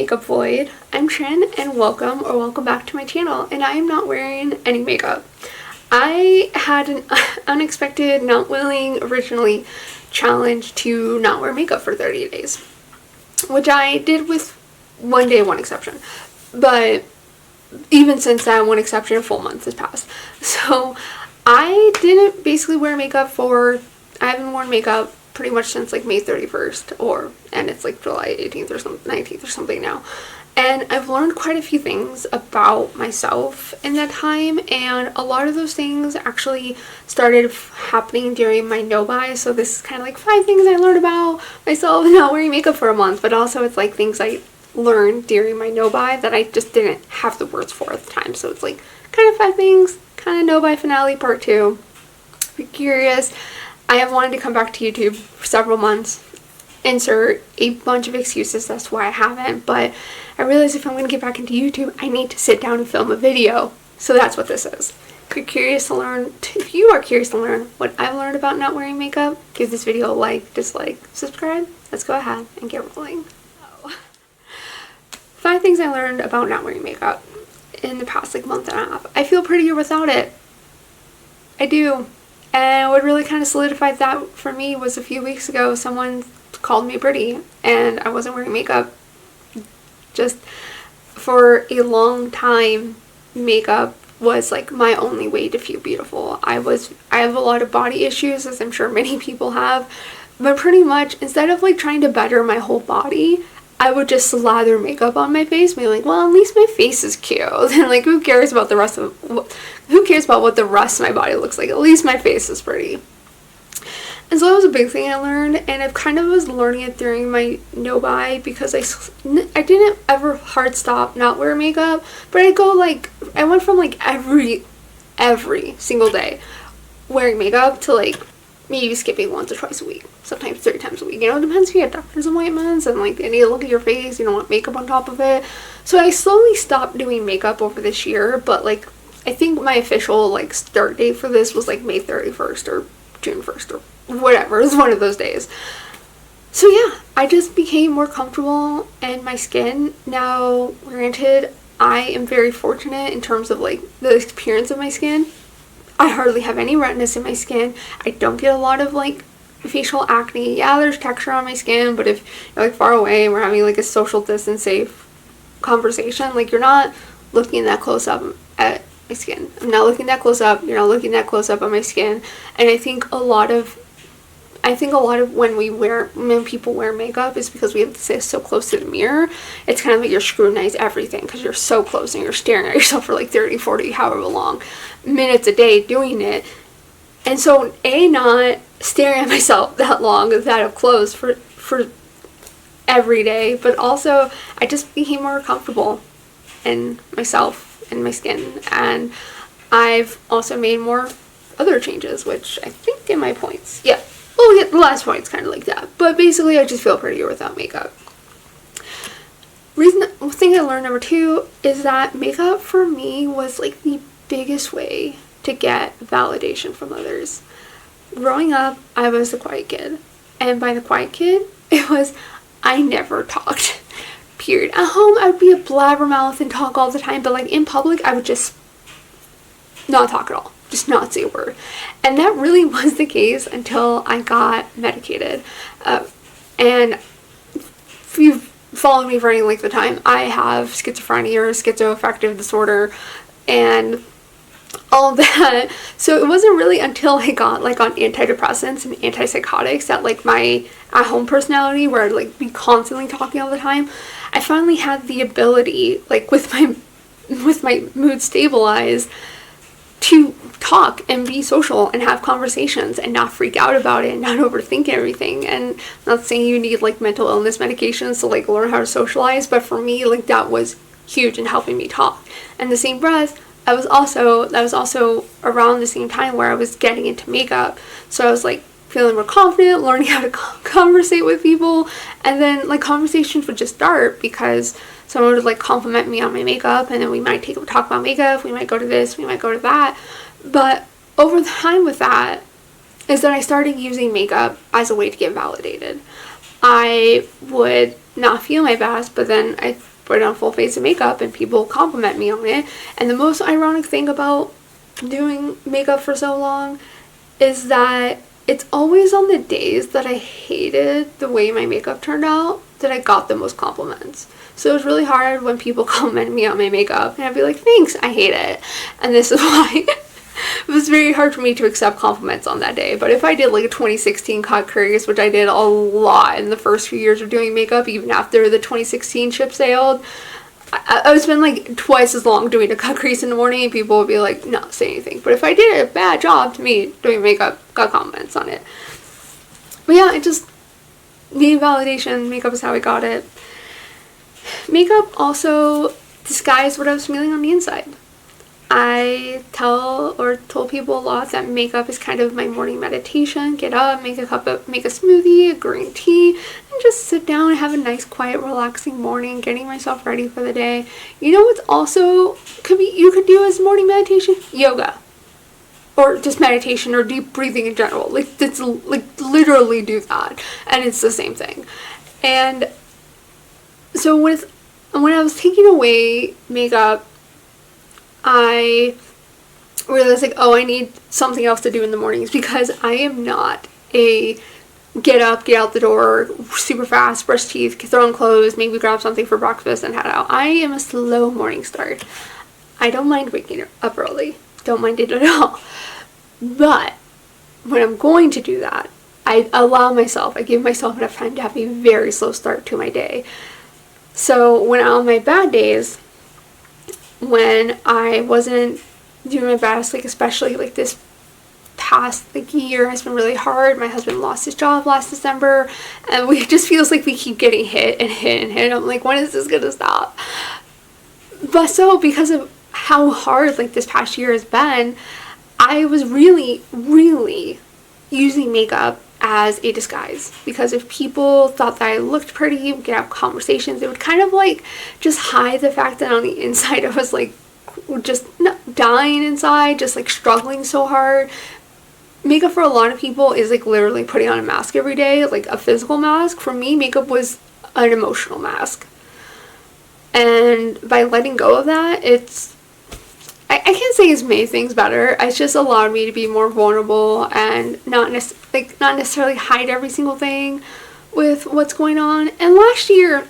makeup void. I'm Trin and welcome back to my channel, and I am not wearing any makeup. I had an unexpected, not willing, originally challenge to not wear makeup for 30 days, which I did with one day, one exception. But even since that one exception, a full month has passed. So I didn't basically wear makeup I haven't worn makeup pretty much since like May 31st and it's like July 18th or something, 19th or something now. And I've learned quite a few things about myself in that time, and a lot of those things actually started happening during my no-buy. So this is kind of like 5 things I learned about myself not wearing makeup for a month, but also it's like things I learned during my no-buy that I just didn't have the words for at the time. So it's like kind of 5 things, kind of no-buy finale part 2. If you're curious, I have wanted to come back to YouTube for several months. Insert a bunch of excuses, that's why I haven't, but I realized if I'm going to get back into YouTube, I need to sit down and film a video. So that's what this is. If you are curious to learn what I've learned about not wearing makeup, give this video a like, dislike, subscribe. Let's go ahead and get rolling. 5 things I learned about not wearing makeup in the past like month and a half. I feel prettier without it. I do. And what really kind of solidified that for me was a few weeks ago, someone called me pretty and I wasn't wearing makeup. Just for a long time, makeup was like my only way to feel beautiful. I have a lot of body issues, as I'm sure many people have, but pretty much instead of like trying to better my whole body, I would just slather makeup on my face, be like, well, at least my face is cute. And like, who cares about what the rest of my body looks like? At least my face is pretty. And so that was a big thing I learned, and I kind of was learning it during my no-buy because I didn't ever hard stop not wear makeup, but I went from like every single day wearing makeup to like maybe skipping once or twice a week, sometimes 3 times a week. You know, it depends if you have doctor's appointments and like they need to look at your face, you don't want makeup on top of it. So I slowly stopped doing makeup over this year, but like I think my official like start date for this was like May 31st or June 1st or whatever. It was one of those days. So yeah, I just became more comfortable in my skin. Now, granted, I am very fortunate in terms of like the appearance of my skin. I hardly have any redness in my skin. I don't get a lot of like facial acne. Yeah, there's texture on my skin, but if you're like far away and we're having like a social distance safe conversation, like you're not looking that close up at my skin. I'm not looking that close up. You're not looking that close up on my skin. And I think a lot of when people wear makeup is because we have to sit so close to the mirror. It's kind of like you're scrutinizing everything because you're so close and you're staring at yourself for like 30, 40, however long minutes a day doing it. And so not staring at myself that long, that up close for every day, but also I just became more comfortable in myself and my skin. And I've also made more other changes, which I think in my points. Yeah. Well, yeah, the last point's kind of like that. But basically, I just feel prettier without makeup. Thing I learned number 2 is that makeup for me was like the biggest way to get validation from others. Growing up, I was the quiet kid. And by the quiet kid, it was I never talked. Period. At home, I would be a blabbermouth and talk all the time. But like in public, I would just not talk at all. Just not say a word. And that really was the case until I got medicated. And if you've followed me for any length of time, I have schizophrenia or schizoaffective disorder and all of that. So it wasn't really until I got like on antidepressants and antipsychotics that like my at-home personality, where I'd like be constantly talking all the time, I finally had the ability, like with my mood stabilized, to talk and be social and have conversations and not freak out about it and not overthink everything. And I'm not saying you need like mental illness medications to like learn how to socialize, but for me, like that was huge in helping me talk. And the same breath, that was also around the same time where I was getting into makeup. So I was like feeling more confident, learning how to conversate with people, and then like conversations would just start because someone would like compliment me on my makeup, and then we might talk about makeup, we might go to this, we might go to that. But over time with that is that I started using makeup as a way to get validated. I would not feel my best, but then I put on a full face of makeup and people compliment me on it. And the most ironic thing about doing makeup for so long is that it's always on the days that I hated the way my makeup turned out that I got the most compliments. So it was really hard when people complimented me on my makeup, and I'd be like, thanks, I hate it. And this is why it was very hard for me to accept compliments on that day. But if I did like a 2016 cut crease, which I did a lot in the first few years of doing makeup, even after the 2016 ship sailed, I would spend like twice as long doing a cut crease in the morning, and people would be like, not say anything. But if I did a bad job, to me, doing makeup, got comments on it. But yeah, it just needed validation. Makeup is how I got it. Makeup also disguised what I was feeling on the inside. I told people a lot that makeup is kind of my morning meditation. Get up, make a smoothie, a green tea, and just sit down and have a nice, quiet, relaxing morning, getting myself ready for the day. You know what's also you could do as morning meditation? Yoga. Or just meditation or deep breathing in general. It's literally do that. And it's the same thing. And so when I was taking away makeup, I realized I need something else to do in the mornings, because I am not a get up, get out the door, super fast, brush teeth, throw on clothes, maybe grab something for breakfast and head out. I am a slow morning start. I don't mind waking up early. Don't mind it at all. But when I'm going to do that, I give myself enough time to have a very slow start to my day. So when on my bad days, when I wasn't doing my best, especially this past year has been really hard. My husband lost his job last December, and it just feels like we keep getting hit and hit and hit. I'm like, when is this gonna stop? But so because of how hard this past year has been, I was really, really using makeup as a disguise, because if people thought that I looked pretty, we could have conversations, it would kind of just hide the fact that on the inside I was just dying inside, just struggling so hard. Makeup for a lot of people is literally putting on a mask every day, a physical mask. For me, makeup was an emotional mask, and by letting go of that, I can't say it's made things better. It's just allowed me to be more vulnerable and not necessarily hide every single thing with what's going on. And last year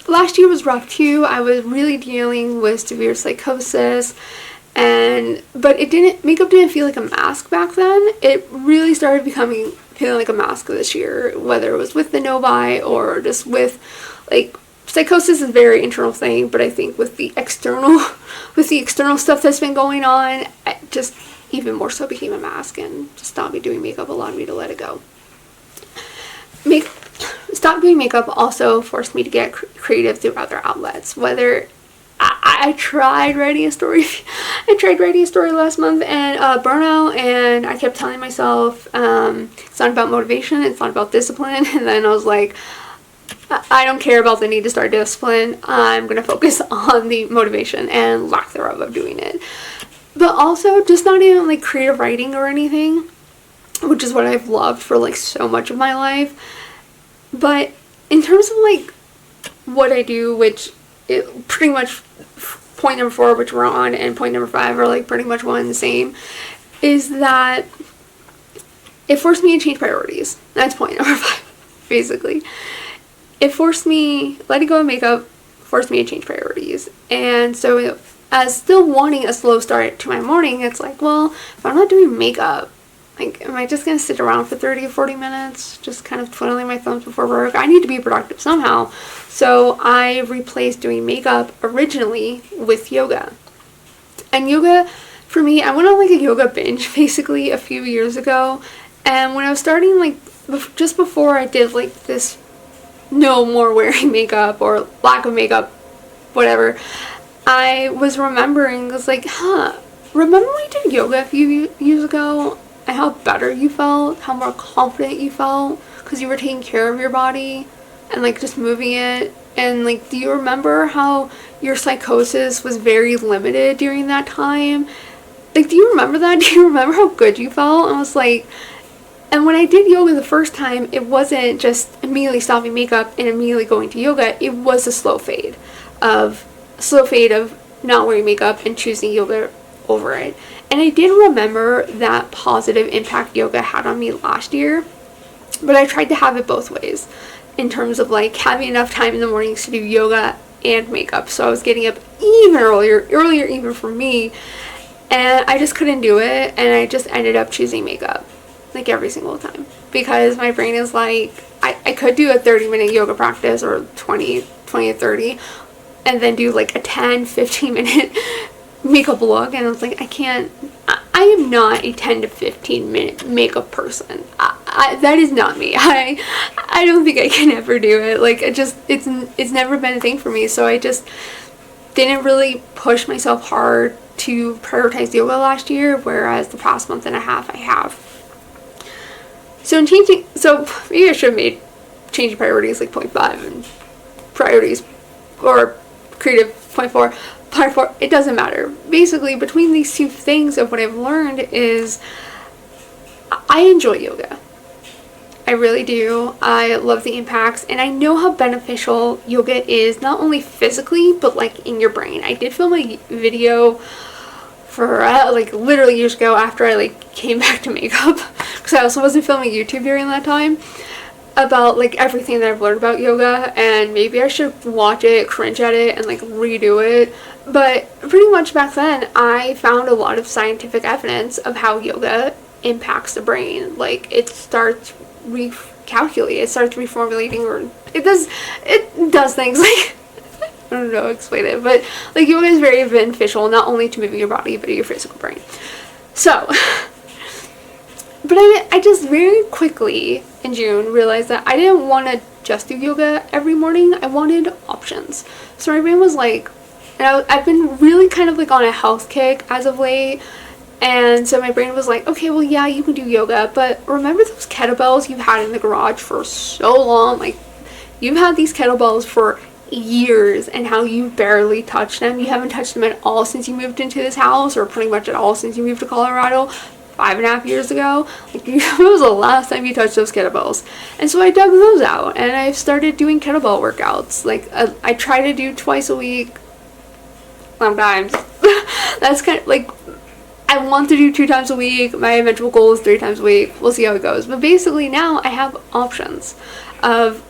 was rough too. I was really dealing with severe psychosis, but makeup didn't feel like a mask back then. It really started feeling like a mask this year, whether it was with the no-buy or just with psychosis is a very internal thing, but I think with the external stuff that's been going on, it just even more so became a mask, and just stopped me doing makeup allowed me to let it go. Stop doing makeup also forced me to get creative through other outlets. Whether I tried writing a story last month and burnout, and I kept telling myself it's not about motivation, it's not about discipline, and then I was like, I don't care about the need to start discipline. I'm going to focus on the motivation and lack thereof of doing it. But also, just not even creative writing or anything, which is what I've loved for so much of my life. But in terms of what I do, which it pretty much point number 4, which we're on, and point number 5 are pretty much one and the same, is that it forced me to change priorities. That's point number 5, basically. It forced me, letting go of makeup forced me to change priorities. And so as still wanting a slow start to my morning, it's well, if I'm not doing makeup, am I just going to sit around for 30 or 40 minutes, just kind of twiddling my thumbs before work? I need to be productive somehow. So I replaced doing makeup originally with yoga. And yoga, for me, I went on a yoga binge basically a few years ago. And when I was starting, just before I did this no more wearing makeup or lack of makeup, whatever, I was remembering, remember when you did yoga a few years ago and how better you felt, how more confident you felt because you were taking care of your body and just moving it? And do you remember how your psychosis was very limited during that time? Do you remember that? Do you remember how good you felt? And when I did yoga the first time, it wasn't just immediately stopping makeup and immediately going to yoga. It was a slow fade of slow fade of not wearing makeup and choosing yoga over it. And I did remember that positive impact yoga had on me last year, but I tried to have it both ways in terms of like having enough time in the mornings to do yoga and makeup. So I was getting up even earlier even for me, and I just couldn't do it, and I just ended up choosing makeup like every single time because my brain is like, I could do a 30-minute yoga practice or 20 to 30 and then do like a 10-15 minute makeup look, and I was like, I am not a 10 to 15 minute makeup person. That is not me. I don't think I can ever do it. Like, it's never been a thing for me, so I just didn't really push myself hard to prioritize yoga last year, whereas the past month and a half I have. So maybe I should have made changing priorities like 0.5 and priorities or creative 0.4. Part 4, it doesn't matter. Basically, between these two things of what I've learned is I enjoy yoga. I really do. I love the impacts, and I know how beneficial yoga is, not only physically, but like in your brain. I did film a video for like literally years ago after I like came back to makeup, because I also wasn't filming YouTube during that time, about like everything that I've learned about yoga, and maybe I should watch it, cringe at it, and like redo it. But pretty much back then I found a lot of scientific evidence of how yoga impacts the brain. Like, it starts recalculating, it starts reformulating, or it does things like I don't know how to explain it, but like yoga is very beneficial, not only to moving your body but your physical brain. So but I just very quickly in June realized that I didn't want to just do yoga every morning. I wanted options. So my brain was like, and I've been really kind of like on a health kick as of late, and so my brain was like, okay, well, yeah, you can do yoga, but remember those kettlebells you've had in the garage for so long? Like, you've had these kettlebells for years, and how you barely touched them. You haven't touched them at all since you moved into this house, or pretty much at all since you moved to Colorado 5.5 years ago. Like, when was the last time you touched those kettlebells? And so I dug those out, and I started doing kettlebell workouts. Like, I try to do twice a week, sometimes. That's kind of like, I want to do 2 times a week. My eventual goal is 3 times a week. We'll see how it goes. But basically now I have options of,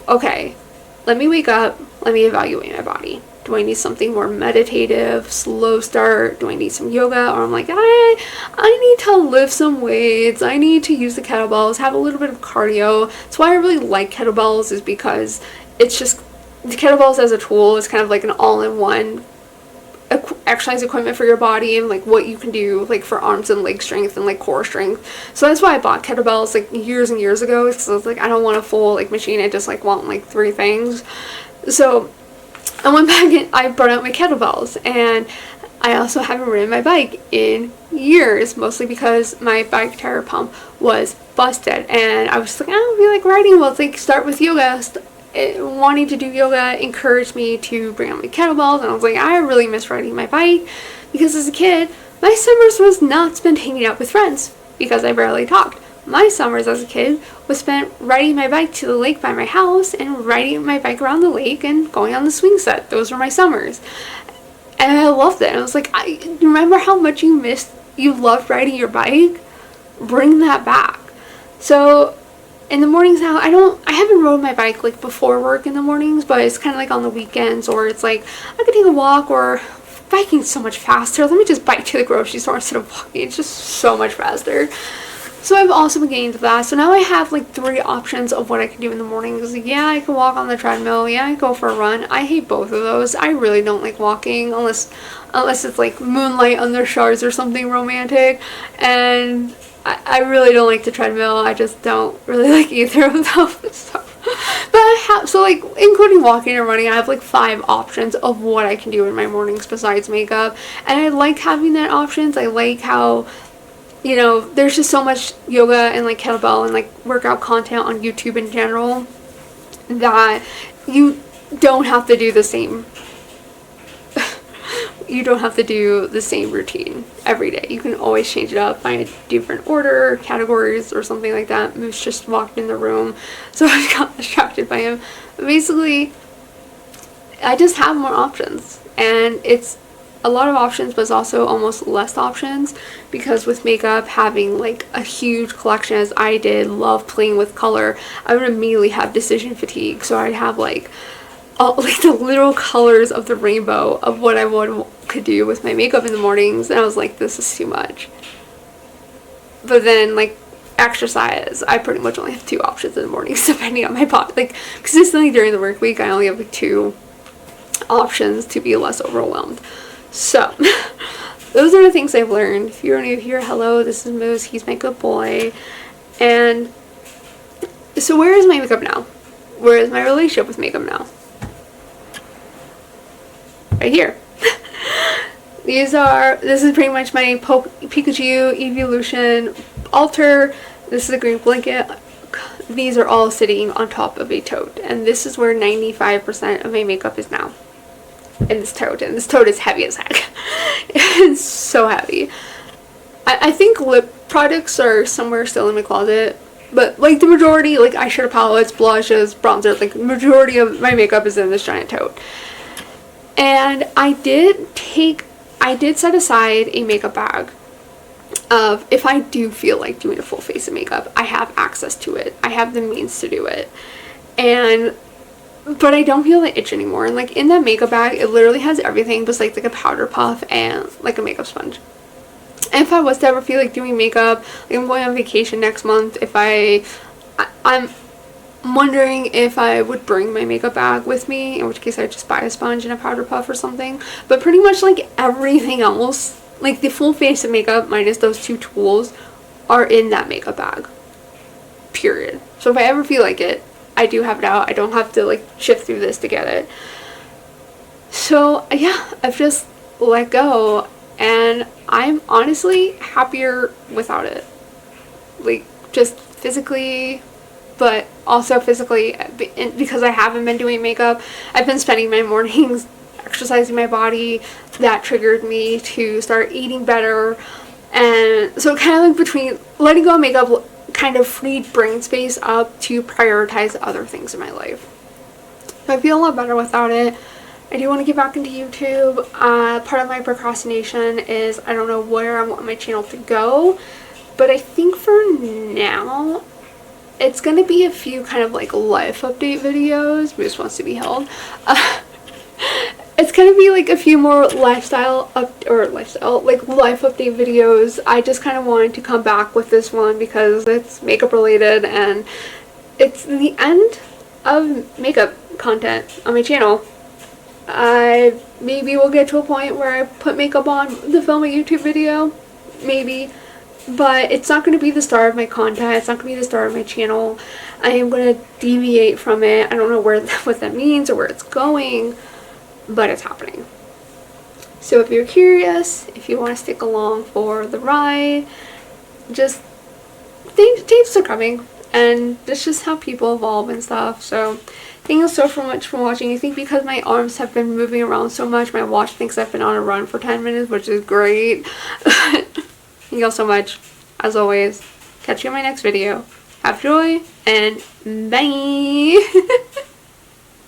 okay, let me wake up, let me evaluate my body. Do I need something more meditative, slow start? Do I need some yoga? Or I'm like, I need to lift some weights. I need to use the kettlebells, have a little bit of cardio. That's why I really like kettlebells, is because it's just, the kettlebells as a tool is kind of like an all-in-one exercise equipment for your body, and like what you can do like for arms and leg strength and like core strength. So that's why I bought kettlebells like years and years ago, because I was like, I don't want a full like machine, I just like want like 3 things. So I went back and I brought out my kettlebells, and I also haven't ridden my bike in years, mostly because my bike tire pump was busted, and I was like, I don't feel like riding. Well, it's like, start with yoga. Wanting to do yoga encouraged me to bring out my kettlebells, and I was like, I really miss riding my bike, because as a kid, my summers was not spent hanging out with friends, because I barely talked. My summers as a kid was spent riding my bike to the lake by my house, and riding my bike around the lake and going on the swing set. Those were my summers, and I loved it. I was like, I remember how much you loved riding your bike. Bring that back. So in the mornings now, I haven't rode my bike like before work in the mornings, but it's kind of like on the weekends, or it's like I could take a walk, or biking's so much faster. Let me just bike to the grocery store instead of walking. It's just so much faster. So I've also been getting into that. So now I have like 3 options of what I can do in the mornings. Yeah, I can walk on the treadmill. Yeah, I can go for a run. I hate both of those. I really don't like walking unless it's like moonlight under stars or something romantic. And I really don't like the treadmill. I just don't really like either of those. So like, including walking and running, I have like 5 options of what I can do in my mornings besides makeup. And I like having that options. I like how, you know, there's just so much yoga and like kettlebell and like workout content on YouTube in general that you don't have to do the same routine every day. You can always change it up, find a different order, categories, or something like that. Moose just walked in the room, so I got distracted by him. But basically, I just have more options, and it's a lot of options, but it's also almost less options, because with makeup, having like a huge collection as I did, love playing with color, I would immediately have decision fatigue. So I'd have like all like the literal colors of the rainbow of what I could do with my makeup in the mornings, and I was like, this is too much. But then like exercise, I pretty much only have 2 options in the mornings depending on my body. Like consistently during the work week, I only have like 2 options to be less overwhelmed. So those are the things I've learned. If you're new here, hello, this is Moose, he's my good boy. And so where is my makeup now? Where is my relationship with makeup now? Right here. This is pretty much my Pikachu Evolution Alter. This is a green blanket. These are all sitting on top of a tote, and this is where 95% of my makeup is now. In this tote, and this tote is heavy as heck. It's so heavy. I think lip products are somewhere still in my closet, but like the majority, like eyeshadow palettes, blushes, bronzer, like the majority of my makeup is in this giant tote. And I did set aside a makeup bag of, if I do feel like doing a full face of makeup, I have access to it. I have the means to do it. But I don't feel the itch anymore. And like in that makeup bag, it literally has everything besides like a powder puff and like a makeup sponge. And if I was to ever feel like doing makeup, like I'm going on vacation next month, I'm wondering if I would bring my makeup bag with me, in which case I'd just buy a sponge and a powder puff or something. But pretty much like everything else, like the full face of makeup minus those 2 tools, are in that makeup bag. Period. So if I ever feel like it, I do have it out. I don't have to like shift through this to get it. So yeah, I've just let go, and I'm honestly happier without it. Like just physically, but also physically, because I haven't been doing makeup. I've been spending my mornings exercising my body. That triggered me to start eating better. And so kind of like between letting go of makeup kind of freed brain space up to prioritize other things in my life. I feel a lot better without it. I do want to get back into YouTube. Part of my procrastination is I don't know where I want my channel to go, but I think for now it's going to be a few kind of like life update videos. Moose wants to be held. It's going to be like a few more life update videos. I just kind of wanted to come back with this one because it's makeup related, and it's the end of makeup content on my channel. I maybe will get to a point where I put makeup on to film a YouTube video, maybe, but it's not going to be the start of my content. It's not going to be the start of my channel. I am going to deviate from it. I don't know what that means or where it's going, but it's happening. So if you're curious, if you want to stick along for the ride, just things are coming, and that's just how people evolve and stuff. So thank you so much for watching. I think because my arms have been moving around so much, my watch thinks I've been on a run for 10 minutes, which is great. Thank you all so much. As always, catch you in my next video. Have joy, and bye!